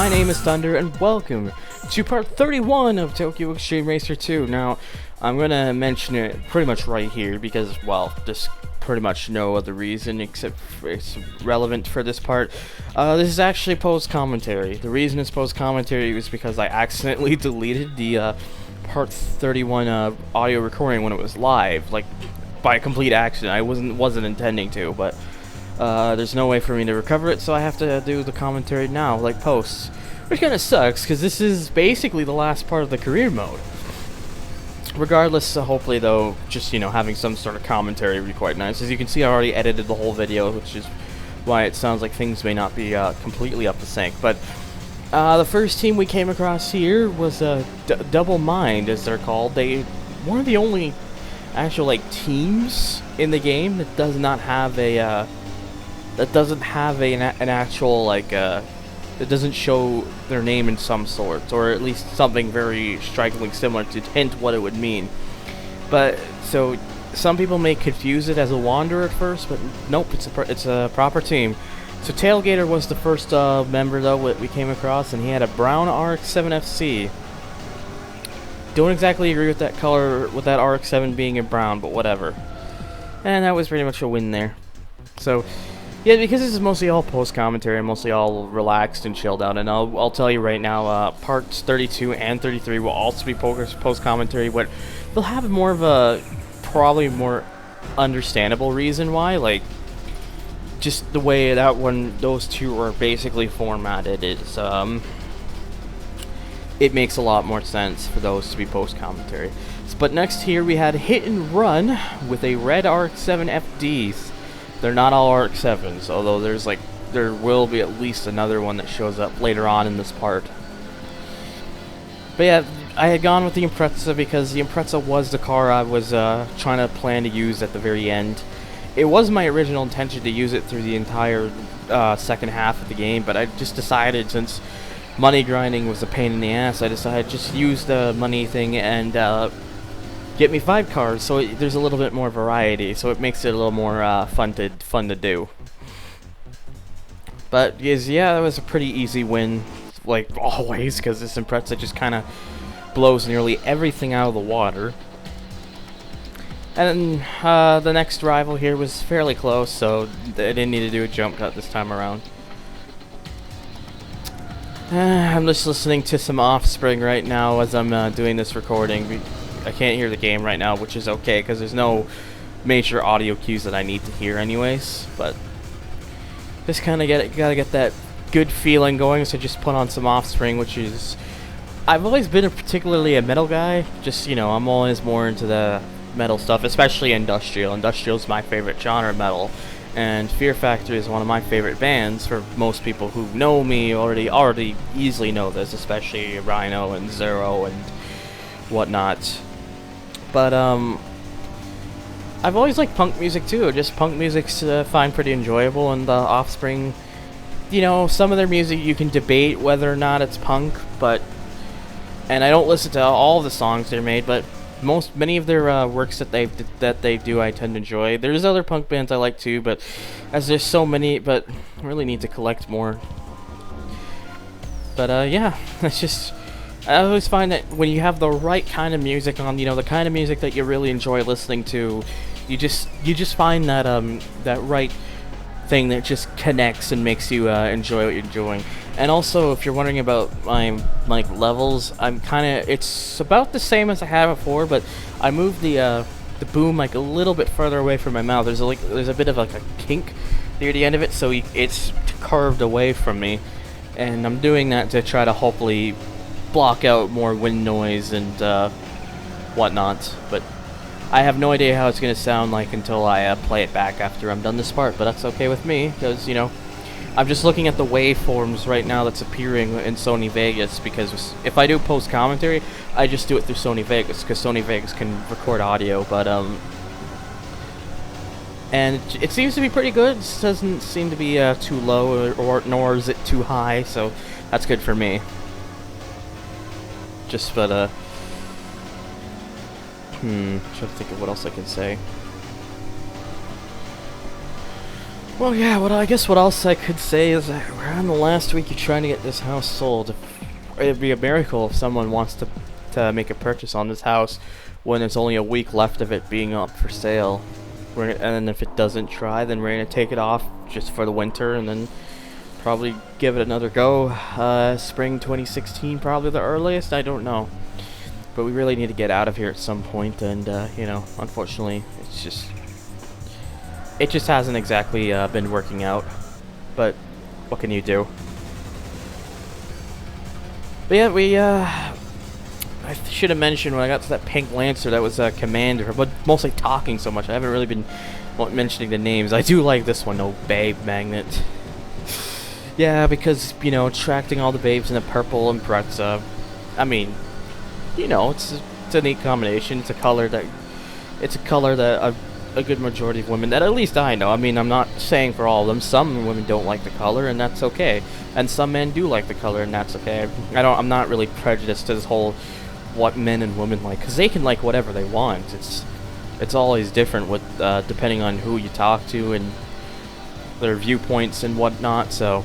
my name is Thunder, and welcome to part 31 of Tokyo Xtreme Racer 2. Now, I'm gonna mention it pretty much right here because, well, there's pretty much no other reason except it's relevant for this part. This is actually post-commentary. The reason it's post-commentary was because I accidentally deleted the part 31 audio recording when it was live, like by complete accident. I wasn't intending to, but there's no way for me to recover it, so I have to do the commentary now, like posts. Which kind of sucks, because this is basically the last part of the career mode. Regardless, hopefully though, just, you know, having some sort of commentary would be quite nice. As you can see, I already edited the whole video, which is why it sounds like things may not be completely up to sync. But the first team we came across here was Double Mind, as they're called. They one of the only actual, like, teams in the game that does not have a that doesn't have an actual, like, that doesn't show their name in some sort, or at least something very strikingly similar to hint what it would mean. But, so, some people may confuse it as a Wanderer at first, but nope, it's a proper team. So Tailgater was the first member, though, that we came across, and he had a brown RX-7 FC. Don't exactly agree with that color, with that RX-7 being a brown, but whatever. And that was pretty much a win there. So, yeah, because this is mostly all post-commentary, mostly all relaxed and chilled out, and I'll tell you right now, parts 32 and 33 will also be post-commentary, but they'll have more of a, probably more understandable reason why, like, just the way that those two are basically formatted is, it makes a lot more sense for those to be post-commentary. But next here we had Hit and Run with a red RX-7 FDs. They're not all RX-7s, although there will be at least another one that shows up later on in this part. But yeah, I had gone with the Impreza because the Impreza was the car I was trying to plan to use at the very end. It was my original intention to use it through the entire second half of the game, but I just decided, since money grinding was a pain in the ass, I decided just use the money thing and get me 5 cars, so there's a little bit more variety, so it makes it a little more fun to do. But yeah, that was a pretty easy win, like always, because this Impreza just kind of blows nearly everything out of the water. And the next rival here was fairly close, so they didn't need to do a jump cut this time around. I'm just listening to some Offspring right now as I'm doing this recording. I can't hear the game right now, which is okay, because there's no major audio cues that I need to hear anyways, but just kind of gotta get that good feeling going, so just put on some Offspring, which is... I've always been particularly a metal guy, just, you know, I'm always more into the metal stuff, especially industrial. Industrial's my favorite genre of metal, and Fear Factory is one of my favorite bands. For most people who know me already easily know this, especially Rhino and Zero and whatnot. But I've always liked punk music too. Just punk music's find pretty enjoyable, and the Offspring, you know, some of their music you can debate whether or not it's punk, and I don't listen to all the songs they're made, but many of their works that they do I tend to enjoy. There's other punk bands I like too, but as there's so many, but I really need to collect more. But yeah, it's just, I always find that when you have the right kind of music on, you know, the kind of music that you really enjoy listening to, you just find that that right thing that just connects and makes you enjoy what you're doing. And also, if you're wondering about my, like, levels, it's about the same as I had before, but I moved the boom like a little bit further away from my mouth. There's a bit of like a kink near the end of it, so it's curved away from me, and I'm doing that to try to hopefully block out more wind noise and whatnot. But I have no idea how it's gonna sound like until I play it back after I'm done this part, but that's okay with me, because, you know, I'm just looking at the waveforms right now that's appearing in Sony Vegas, because if I do post commentary, I just do it through Sony Vegas, because Sony Vegas can record audio. But and it seems to be pretty good. It doesn't seem to be too low, nor is it too high, so that's good for me. Trying to think of what else I can say. Well, yeah, I guess what else I could say is that we're on the last week you're trying to get this house sold. It'd be a miracle if someone wants to make a purchase on this house when there's only a week left of it being up for sale. And then if it doesn't try, then we're going to take it off just for the winter and then probably give it another go. Spring 2016, probably the earliest, I don't know. But we really need to get out of here at some point, and, you know, unfortunately, it just hasn't exactly been working out. But what can you do? But yeah, I should have mentioned when I got to that pink Lancer that was a commander, but mostly talking so much. I haven't really been mentioning the names. I do like this one, though, Babe Magnet. Yeah, because, you know, attracting all the babes in the purple and Impreza. I mean, you know, it's a neat combination. It's a color that a good majority of women, that at least I know. I mean, I'm not saying for all of them. Some women don't like the color, and that's okay. And some men do like the color, and that's okay. I'm not really prejudiced to this whole what men and women like, because they can like whatever they want. It's always different with depending on who you talk to and their viewpoints and whatnot. So,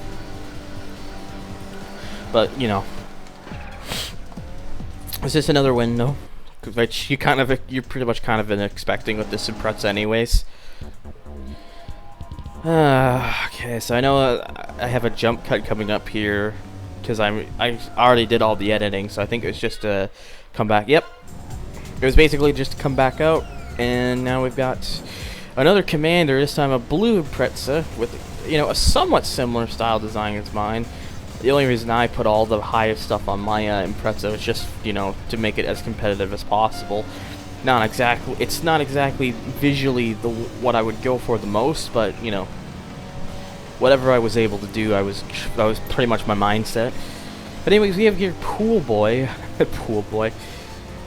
but you know, is this another win? No, which you're pretty much been expecting with this Impreza anyways. Okay, so I know I have a jump cut coming up here because I already did all the editing, so I think it was just to come back. Yep, it was basically just to come back out, and now we've got another commander. This time a blue Impreza with, you know, a somewhat similar style design as mine. The only reason I put all the highest stuff on my Impreza is just, you know, to make it as competitive as possible. It's not exactly visually what I would go for the most, but, you know, whatever I was able to do, that was pretty much my mindset. But anyways, we have here Pool Boy. Pool Boy.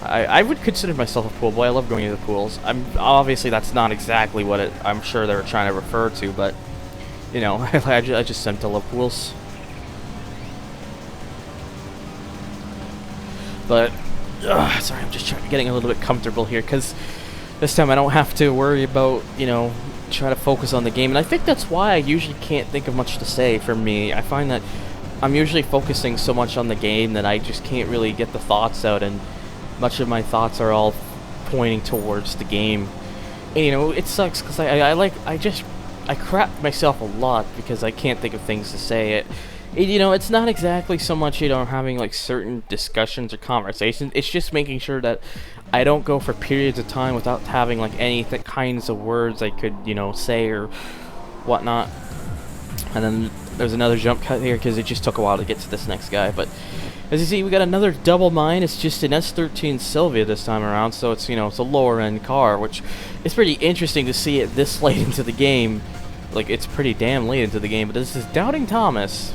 I would consider myself a pool boy. I love going to the pools. Obviously that's not exactly what I'm sure they were trying to refer to, but, you know, I just seem to love pools. But, sorry, I'm just getting a little bit comfortable here, because this time I don't have to worry about, you know, try to focus on the game. And I think that's why I usually can't think of much to say for me. I find that I'm usually focusing so much on the game that I just can't really get the thoughts out, and much of my thoughts are all pointing towards the game. And, you know, it sucks, because I crap myself a lot because I can't think of things to say. You know, it's not exactly so much, you know, having like certain discussions or conversations. It's just making sure that I don't go for periods of time without having like any kinds of words I could, you know, say or whatnot. And then there's another jump cut here because it just took a while to get to this next guy. But as you see, we got another double mine. It's just an S13 Sylvia this time around, so it's, you know, it's a lower end car, which is pretty interesting to see it this late into the game. Like, it's pretty damn late into the game. But this is Doubting Thomas.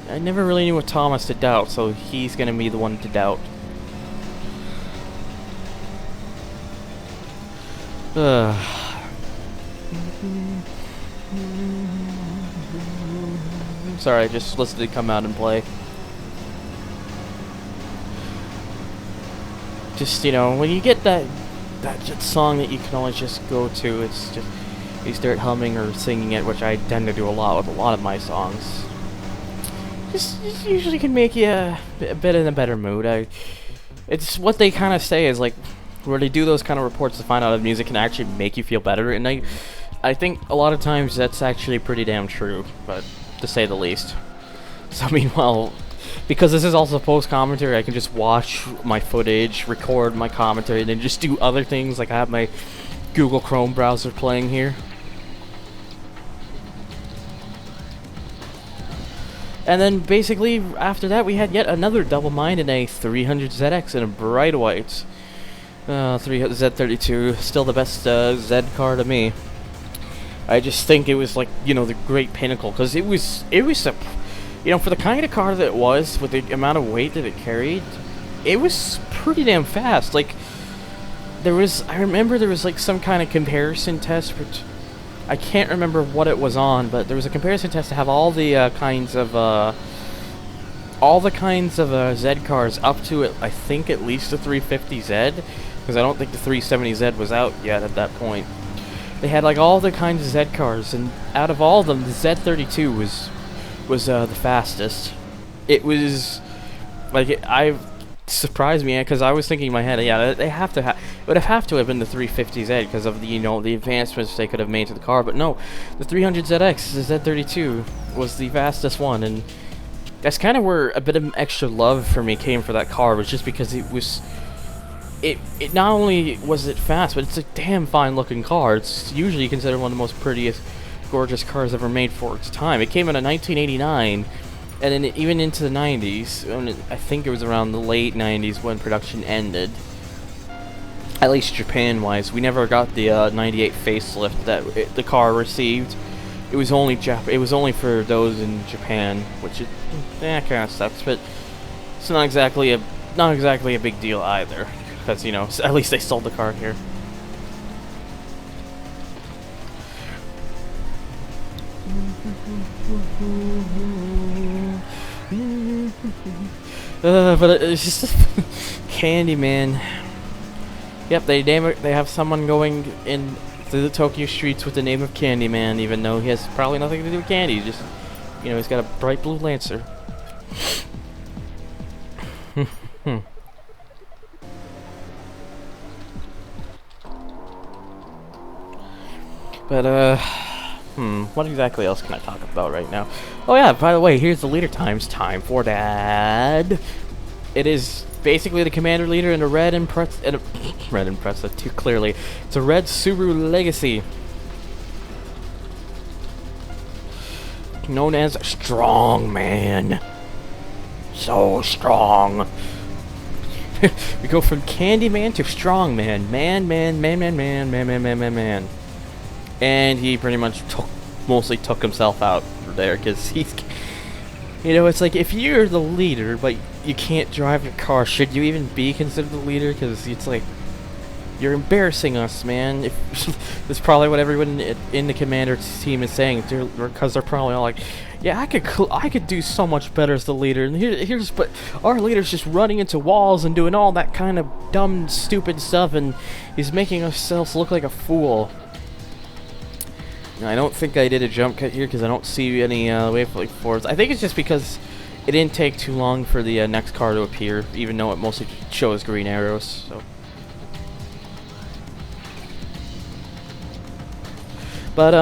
I never really knew what Thomas to doubt, so he's gonna be the one to doubt. Sorry, I just listened to it come out and play. Just, you know, when you get that song that you can always just go to, it's just, you start humming or singing it, which I tend to do a lot with a lot of my songs. Just usually can make you a bit in a better mood. It's what they kind of say is like, where they do those kind of reports to find out if music can actually make you feel better, and I think a lot of times that's actually pretty damn true, but to say the least. So meanwhile, because this is also post-commentary, I can just watch my footage, record my commentary, and then just do other things, like I have my Google Chrome browser playing here. And then basically after that we had yet another double mine in a 300ZX in a bright white. Z32, still the best Z car to me. I just think it was like, you know, the great pinnacle, because it was you know, for the kind of car that it was, with the amount of weight that it carried, it was pretty damn fast. Like, I remember there was like some kind of comparison test, which I can't remember what it was on, but there was a comparison test to have all the kinds of Z cars up to it. I think at least the 350Z, because I don't think the 370Z was out yet at that point. They had like all the kinds of Z cars, and out of all of them, the Z32 was the fastest. It was like I surprised me because I was thinking in my head, yeah, they have to it would have to have been the 350Z because of the the advancements they could have made to the car. But no, the 300ZX, the Z32 was the fastest one, and that's kind of where a bit of extra love for me came for that car, was just because it was. It not only was it fast, but it's a damn fine looking car. It's usually considered one of the most prettiest, gorgeous cars ever made for its time. It came out in 1989, and then even into the 90s. I think it was around the late 90s when production ended. At least Japan-wise, we never got the 98 facelift that the car received. It was only for those in Japan, which kind of sucks, but it's not exactly a big deal either. Because, at least they sold the car here. But it's just Candyman. Yep, they have someone going in through the Tokyo streets with the name of Candyman, even though he has probably nothing to do with candy. Just, he's got a bright blue Lancer. But, what exactly else can I talk about right now? Oh yeah, by the way, here's the leader times. Time for that. It is basically the commander leader in a red Impreza, too clearly. It's a red Subaru Legacy. Known as Strong Man. So strong. We go from Candyman to Strong Man. Man. And he pretty much mostly took himself out there, because he's, it's like, if you're the leader, but you can't drive your car, should you even be considered the leader? Because it's like, you're embarrassing us, man. That's probably what everyone in the commander team is saying, because they're probably all like, yeah, I could do so much better as the leader, and but our leader's just running into walls and doing all that kind of dumb, stupid stuff, and he's making ourselves look like a fool. I don't think I did a jump cut here because I don't see any waypoint forwards. I think it's just because it didn't take too long for the next car to appear, even though it mostly shows green arrows. So, but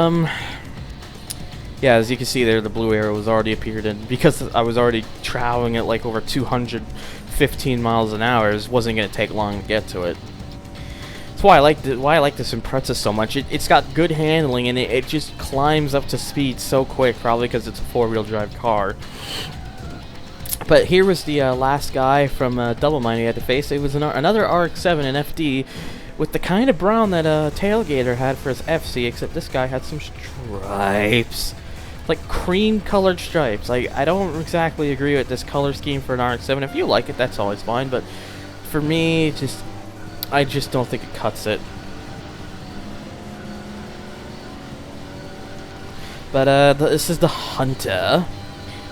yeah, as you can see there, the blue arrow has already appeared, and because I was already traveling at like over 215 miles an hour, it wasn't going to take long to get to it. That's why I like this Impreza so much. It's got good handling, and it just climbs up to speed so quick, probably because it's a four-wheel drive car. But here was the last guy from Double Mine he had to face. It was another RX-7 in FD with the kind of brown that Tailgater had for his FC, except this guy had some stripes. Like cream-colored stripes. Like, I don't exactly agree with this color scheme for an RX-7. If you like it, that's always fine, but for me, I just don't think it cuts it. But this is the Hunter,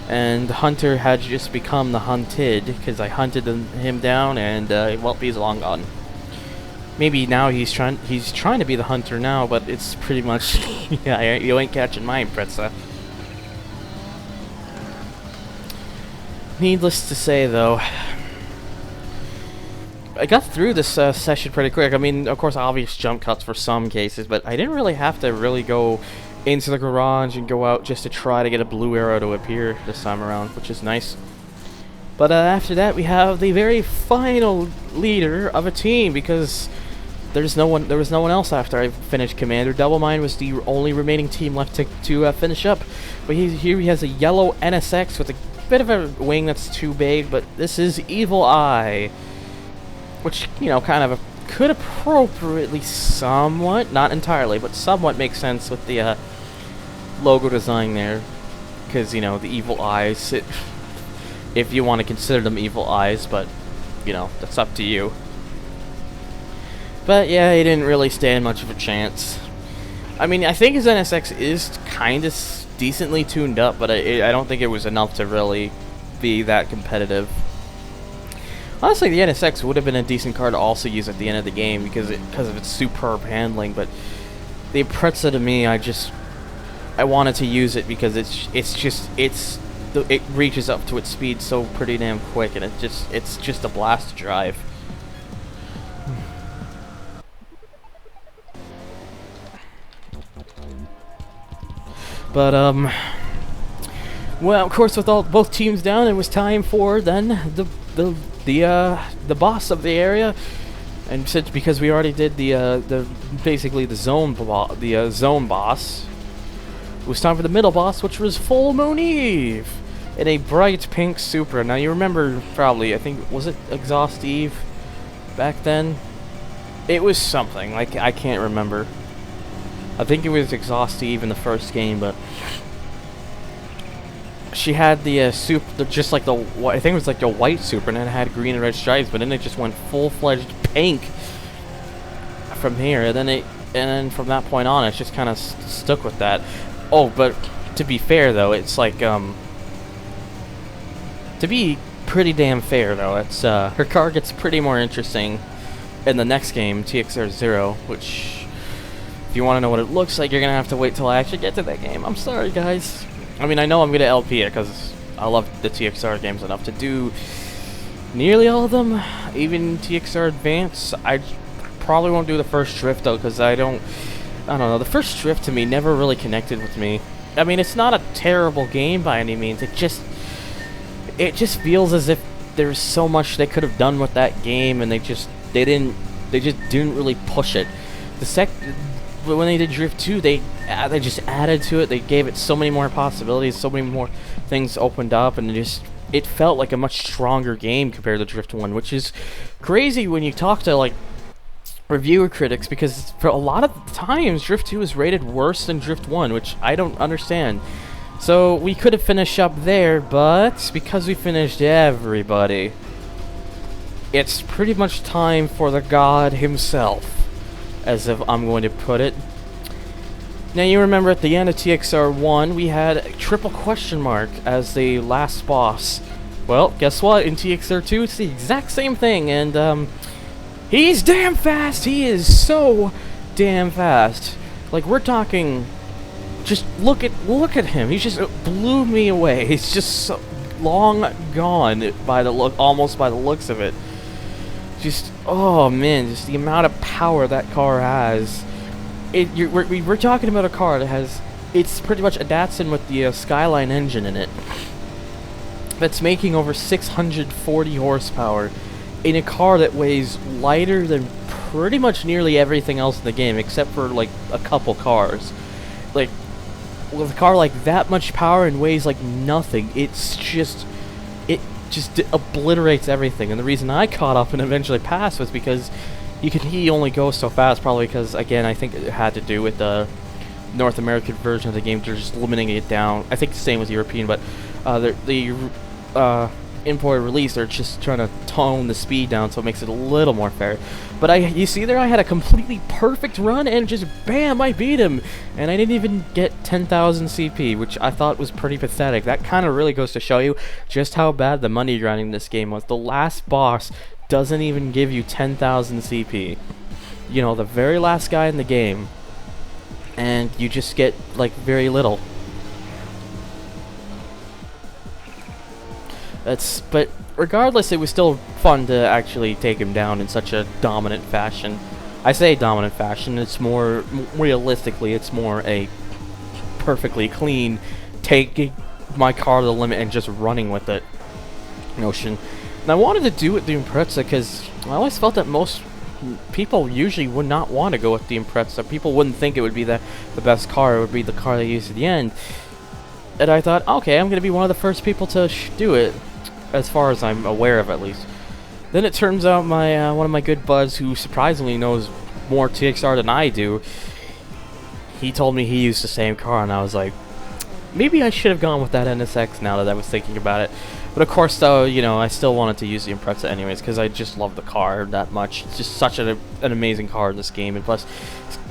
and the Hunter had just become the Hunted because I hunted him down, and well, he's long gone. Maybe now he's trying to be the Hunter now, but it's pretty much yeah, you ain't catching my Impreza. Needless to say, though, I got through this session pretty quick. I mean, of course, obvious jump cuts for some cases, but I didn't really have to go into the garage and go out just to try to get a blue arrow to appear this time around, which is nice. But after that, we have the very final leader of a team, because there was no one else after I finished Commander. Double Mine was the only remaining team left to finish up. But here he has a yellow NSX with a bit of a wing that's too big, but this is Evil Eye. Which, kind of could appropriately somewhat, not entirely, but somewhat make sense with the logo design there. Because, the evil eyes, if you want to consider them evil eyes, but, that's up to you. But, yeah, he didn't really stand much of a chance. I mean, I think his NSX is kind of decently tuned up, but I don't think it was enough to really be that competitive. Honestly, the NSX would have been a decent car to also use at the end of the game because of its superb handling, but the Impreza to me, I wanted to use it because it reaches up to its speed so pretty damn quick, and it's just a blast to drive. But well, of course, with both teams down, it was time for then the boss of the area, and since because we already did the basically the zone boss, it was time for the middle boss, which was Full Moon Eve in a bright pink Supra. Now you remember probably, I think, was it Exhaust Eve back then? It was something like I can't remember. I think it was Exhaust Eve in the first game, but she had the just like I think it was like the white Supra, and it had green and red stripes, but then it just went full-fledged pink from here, and then from that point on, it's just kind of stuck with that. Oh, but to be fair though, it's like to be pretty damn fair though, it's her car gets pretty more interesting in the next game, TXR0, which if you want to know what it looks like, you're gonna have to wait till I actually get to that game. I'm sorry, guys. I mean, I know I'm gonna LP it because I love the TXR games enough to do nearly all of them, even TXR Advance. I probably won't do the first drift though, because I don't know. The first drift to me never really connected with me. I mean, it's not a terrible game by any means. It just feels as if there's so much they could have done with that game, and they just didn't really push it. When they did Drift 2, they just added to it. They gave it so many more possibilities, so many more things opened up, and it felt like a much stronger game compared to Drift 1, which is crazy when you talk to like reviewer critics, because for a lot of times Drift 2 is rated worse than Drift 1, which I don't understand. So we could have finished up there, but because we finished everybody, it's pretty much time for the god himself, as if I'm going to put it. Now you remember at the end of TXR1, we had a triple question mark as the last boss. Well, guess what? In TXR2, it's the exact same thing, and he's damn fast. He is so damn fast. Like, we're talking, just look at him. He just blew me away. He's just so long gone almost by the looks of it. Just, oh man, just the amount of power that car has. We're talking about a car that has, it's pretty much a Datsun with the Skyline engine in it, that's making over 640 horsepower in a car that weighs lighter than pretty much nearly everything else in the game, except for like a couple cars. Like, with a car like that much power and weighs like nothing, it just obliterates everything. And the reason I caught up and eventually passed was because he only goes so fast, probably because, again, I think it had to do with the North American version of the game. They're just limiting it down. I think the same with European, but the imported release, they're just trying to tone the speed down so it makes it a little more fair. But you see there, I had a completely perfect run, and just bam, I beat him, and I didn't even get 10,000 CP, which I thought was pretty pathetic. That kind of really goes to show you just how bad the money grinding in this game was. The last boss doesn't even give you 10,000 CP. You know, the very last guy in the game, and you just get like very little. But regardless, it was still fun to actually take him down in such a dominant fashion. I say dominant fashion, it's more, realistically, it's more a perfectly clean, taking my car to the limit and just running with it notion. And I wanted to do it with the Impreza because I always felt that most people usually would not want to go with the Impreza. People wouldn't think it would be the best car, it would be the car they use at the end. And I thought, okay, I'm going to be one of the first people to do it, as far as I'm aware of, at least. Then it turns out my one of my good buds, who surprisingly knows more TXR than I do, he told me he used the same car, and I was like, maybe I should have gone with that NSX now that I was thinking about it. But of course, though, you know, I still wanted to use the Impreza anyways, because I just love the car that much. It's just such an amazing car in this game, and plus,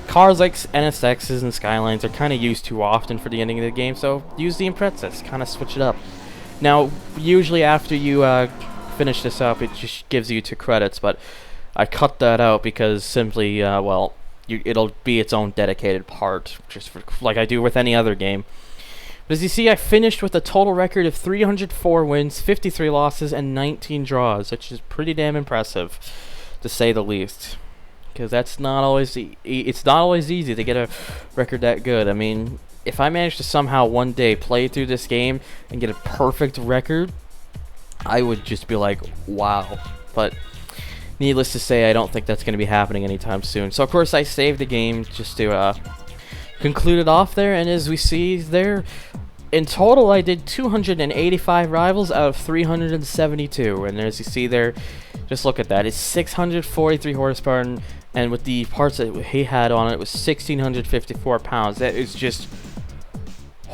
cars like NSXs and Skylines are kind of used too often for the ending of the game, so use the Impreza, kind of switch it up. Now, usually after you finish this up, it just gives you 2 credits, but I cut that out because simply, well, it'll be its own dedicated part, just for, like I do with any other game. But as you see, I finished with a total record of 304 wins, 53 losses, and 19 draws, which is pretty damn impressive, to say the least. Because that's not always it's not always easy to get a record that good. I mean, if I managed to somehow one day play through this game and get a perfect record, I would just be like, wow. But needless to say, I don't think that's going to be happening anytime soon. So of course I saved the game just to conclude it off there, and as we see there, in total I did 285 rivals out of 372, and as you see there, just look at that, it's 643 horsepower, and with the parts that he had on it was 1,654 pounds. That is just...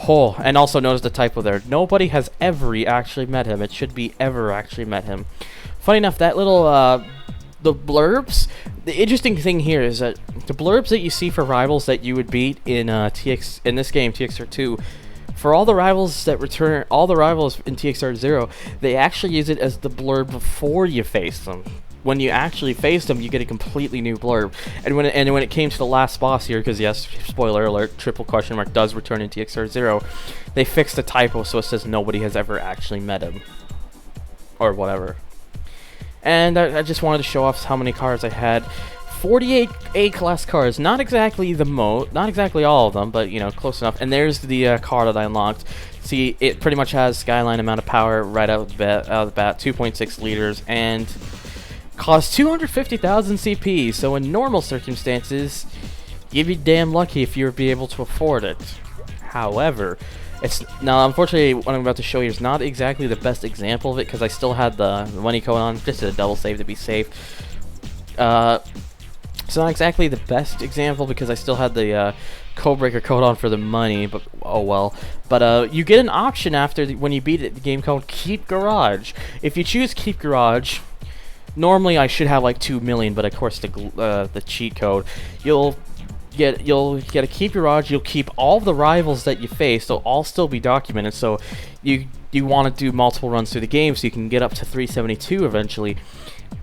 Oh, and also notice the typo there. Nobody has ever actually met him. It should be ever actually met him. Funny enough, that little, the blurbs, the interesting thing here is that the blurbs that you see for rivals that you would beat in in this game, TXR2, for all the rivals that return, all the rivals in TXR0, they actually use it as the blurb before you face them. When you actually face them, you get a completely new blurb. And when it came to the last boss here, because yes, spoiler alert, triple question mark does return in TXR0, they fixed the typo so it says nobody has ever actually met him, or whatever. And I just wanted to show off how many cars I had. 48 A-class cars, not exactly not exactly all of them, but you know, close enough. And there's the car that I unlocked. See, it pretty much has Skyline amount of power right out of the bat, 2.6 liters, and costs 250,000 CP. So in normal circumstances, you'd be damn lucky if you would be able to afford it. However, now unfortunately what I'm about to show you is not exactly the best example of it, because I still had the money code on, just a double save to be safe. It's not exactly the best example because I still had the codebreaker code on for the money, but oh well. But you get an option after when you beat it, the game called Keep Garage. If you choose Keep Garage, normally I should have like 2 million, but of course the cheat code, you'll get a Keep Garage. You'll keep all the rivals that you face. They'll all still be documented. So you want to do multiple runs through the game so you can get up to 372 eventually.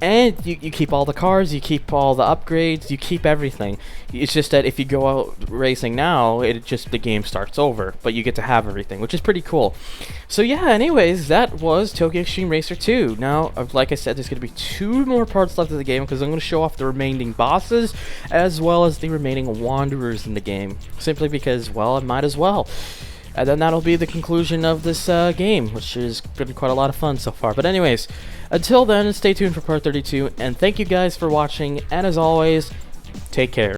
And you keep all the cars, you keep all the upgrades, you keep everything. It's just that if you go out racing now, the game starts over, but you get to have everything, which is pretty cool. So yeah, anyways, that was Tokyo Xtreme Racer 2. Now, like I said, there's going to be 2 more parts left of the game, because I'm going to show off the remaining bosses, as well as the remaining wanderers in the game. Simply because, well, I might as well. And then that'll be the conclusion of this game, which has been quite a lot of fun so far. But anyways, until then, stay tuned for part 32, and thank you guys for watching, and as always, take care.